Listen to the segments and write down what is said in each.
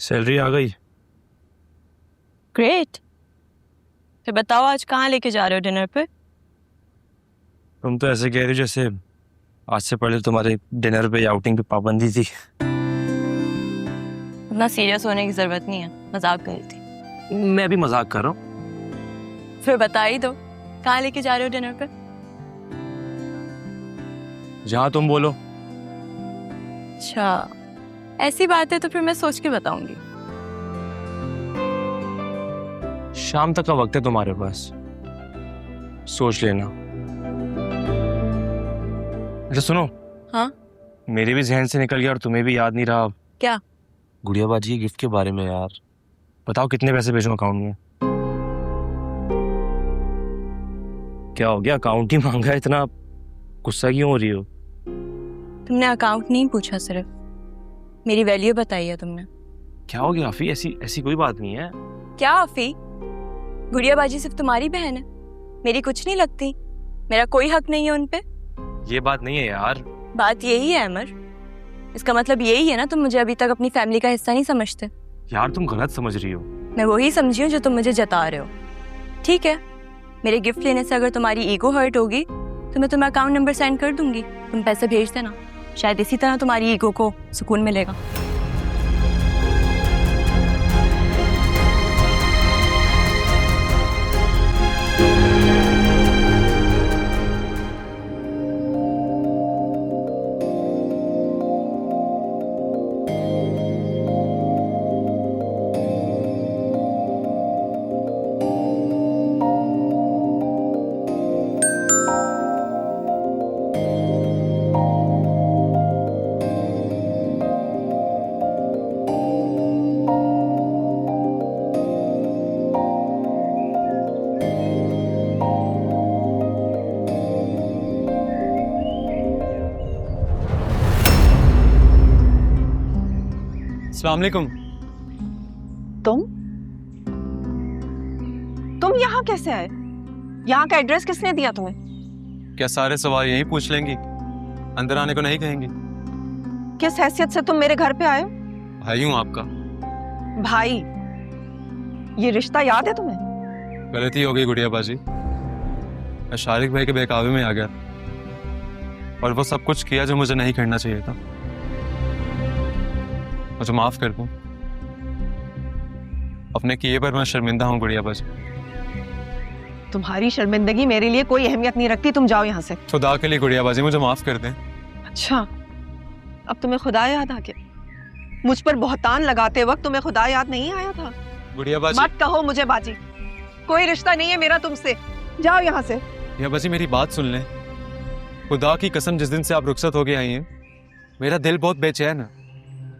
Salary आ गई। Great. फिर बताओ आज कहाँ लेके जा रहे हो डिनर पे? तुम तो ऐसे कह रही हो जैसे आज से पहले तुम्हारे डिनर पे या आउटिंग पे पाबंदी थी। इतना सीरियस होने की जरूरत नहीं है, मजाक कर रही थी। मैं भी मजाक कर रहा हूँ। फिर बता ही दो कहाँ लेके जा रहे हो डिनर पे? जहाँ तुम बोलो। अच्छा, ऐसी बात है तो फिर मैं सोच के बताऊंगी। शाम तक का वक्त है तुम्हारे पास, सोच लेना। अच्छा सुनो। हाँ? मेरे भी जहन से निकल गया और तुम्हें भी याद नहीं रहा। क्या? गुड़िया बाजी के गिफ्ट के बारे में यार। बताओ कितने पैसे भेजूं अकाउंट में? क्या हो गया, अकाउंट ही मांगा है, इतना गुस्सा क्यों हो रही हो? तुमने अकाउंट नहीं पूछा, सिर्फ मेरी वैल्यू बताई है तुमने। क्या हो गया आफी? ऐसी ऐसी कोई बात नहीं है। क्या आफी? गुड़िया बाजी सिर्फ तुम्हारी बहन है, मेरी कुछ नहीं लगती। मेरा कोई हक नहीं है उनपे। ये बात नहीं है यार। बात यही है अमर। इसका मतलब यही है ना, तुम मुझे अभी तक अपनी फैमिली का हिस्सा नहीं समझते। यार तुम गलत समझ रही हो। मैं वही समझी हूँ जो तुम मुझे जता रहे हो। ठीक है, मेरे गिफ्ट लेने से अगर तुम्हारी ईगो हर्ट होगी तो मैं तुम्हें अकाउंट नंबर सेंड कर दूंगी, तुम पैसे भेज देना। शायद इसी तरह तुम्हारी ईगो को सुकून मिलेगा। अस्सलाम वालेकुम। तुम यहाँ कैसे आए? यहाँ का एड्रेस किसने दिया तुम्हें? क्या सारे सवाल यहीं पूछ लेंगी, अंदर आने को नहीं कहेंगी? किस हैसियत से तुम मेरे घर पे आए हो? भाई हूँ आपका। भाई? ये रिश्ता याद है तुम्हें? गलती हो गई गुड़िया बाजी, मैं शारिक भाई के बहकावे में आ गया और वो सब कुछ किया जो मुझे नहीं करना चाहिए था। मुझे माफ कर दूं, अपने किए पर मैं शर्मिंदा हूँ गुड़िया बाजी। तुम्हारी शर्मिंदगी मेरे लिए कोई अहमियत नहीं रखती, तुम जाओ यहाँ से। खुदा के लिए गुड़िया बाजी मुझे माफ कर दें। अच्छा, अब तुम्हें खुदा याद आ गया? मुझ पर बहुतान लगाते वक्त तुम्हें खुदा याद नहीं आया था? गुड़िया बाजी, मत कहो मुझे बाजी, कोई रिश्ता नहीं है मेरा तुमसे, जाओ यहाँ से। गुड़िया बाजी मेरी बात सुन लें। खुदा की कसम, जिस दिन से आप रुखसत हो गए आई हैं मेरा दिल बहुत बेचैन है।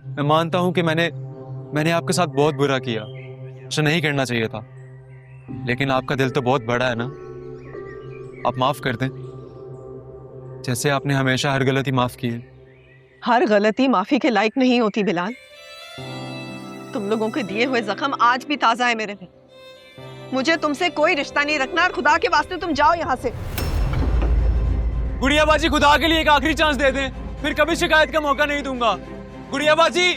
मैं मानता हूं कि मैंने आपके साथ बहुत बुरा किया, मुझे नहीं करना चाहिए था, लेकिन आपका दिल तो बहुत बड़ा है ना, आप माफ कर दें, जैसे आपने हमेशा हर गलती माफ की है। हर गलती माफी के लायक नहीं होती बिलाल। तुम लोगों के दिए हुए जख्म आज भी ताजा है मेरे दिल। मुझे तुमसे कोई रिश्ता नहीं रखना, और खुदा के वास्ते तुम जाओ यहाँ से। गुड़िया बाजी खुदा के लिए एक आखिरी चांस दे दें, फिर कभी शिकायत का मौका नहीं दूंगा। गुड़िया बाजी।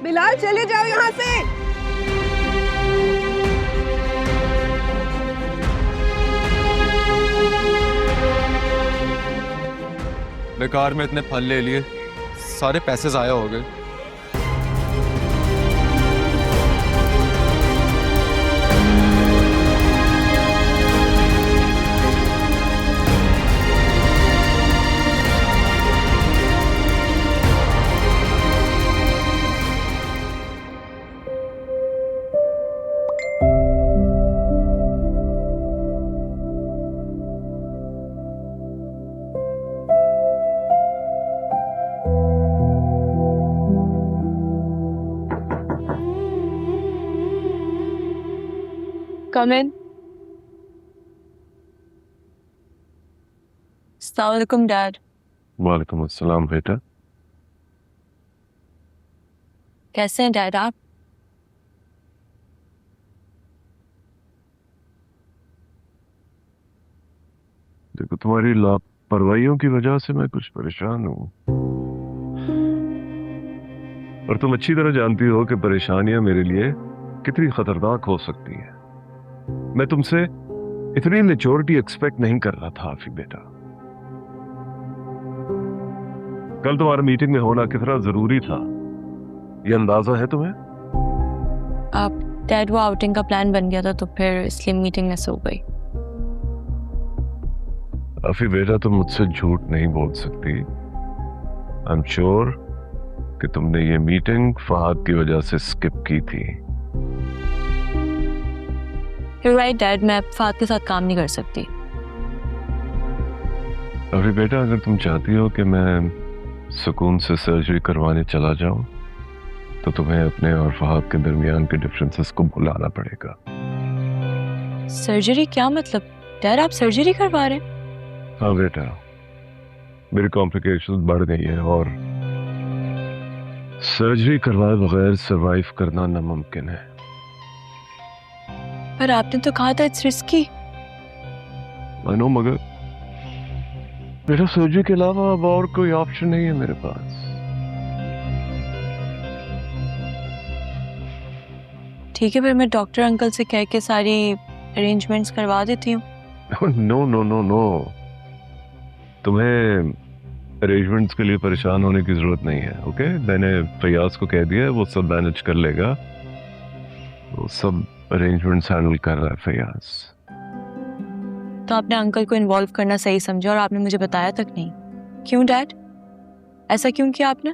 बिलाल चले जाओ यहाँ से। बेकार में इतने फल ले लिए, सारे पैसे जाया हो गए। Come in. अस्सलामुअलैकुम डैड। वालेकुम अस्सलाम बेटा। कैसे हैं डैड आप? देखो, तुम्हारी लापरवाहियों की वजह से मैं कुछ परेशान हूँ। और तुम अच्छी तरह जानती हो कि परेशानियां मेरे लिए कितनी खतरनाक हो सकती हैं। मैं तुमसे इतनी मेच्योरिटी एक्सपेक्ट नहीं कर रहा था आफी बेटा। कल तुम्हारा मीटिंग में होना कितना जरूरी था, ये अंदाजा है तुम्हें? आप डैड, वो आउटिंग का प्लान बन गया था तो फिर इसलिए मीटिंग मिस हो गई। आफी बेटा, तुम मुझसे झूठ नहीं बोल सकती। आई एम श्योर कि तुमने ये मीटिंग फहद की वजह से स्किप की थी। You're right, डैड, मैं फहद के साथ काम नहीं कर सकती। अभी बेटा, अगर तुम चाहती हो कि मैं सुकून से सर्जरी करवाने चला जाऊं तो तुम्हें अपने और फहद के दरमियान के डिफरेंसेस को भुलाना पड़ेगा। सर्जरी? क्या मतलब डैड, आप सर्जरी करवा रहे हैं? हाँ बेटा, मेरी कॉम्प्लिकेशंस बढ़ गई है और सर्जरी करवाए बगैर सरवाइव करना नामुमकिन है। पर आपने तो कहा था इट्स रिस्की। आई नो, मगर बेटा सर्जरी के अलावा अब और कोई ऑप्शन नहीं है मेरे पास। ठीक है, फिर मैं डॉक्टर अंकल से कह के सारी अरेंजमेंट्स करवा देती हूँ। नो नो नो नो, तुम्हें अरेंजमेंट्स के लिए परेशान होने की जरूरत नहीं है। ओके, मैंने फयाज को कह दिया है, वो सब मैनेज कर लेगा। वो सब अरेंजमेंट्स हैंडल कर रहा है फयाज। तो आपने अंकल को इन्वॉल्व करना सही समझा और आपने मुझे बताया तक नहीं। क्यों डैड, ऐसा क्यों किया आपने?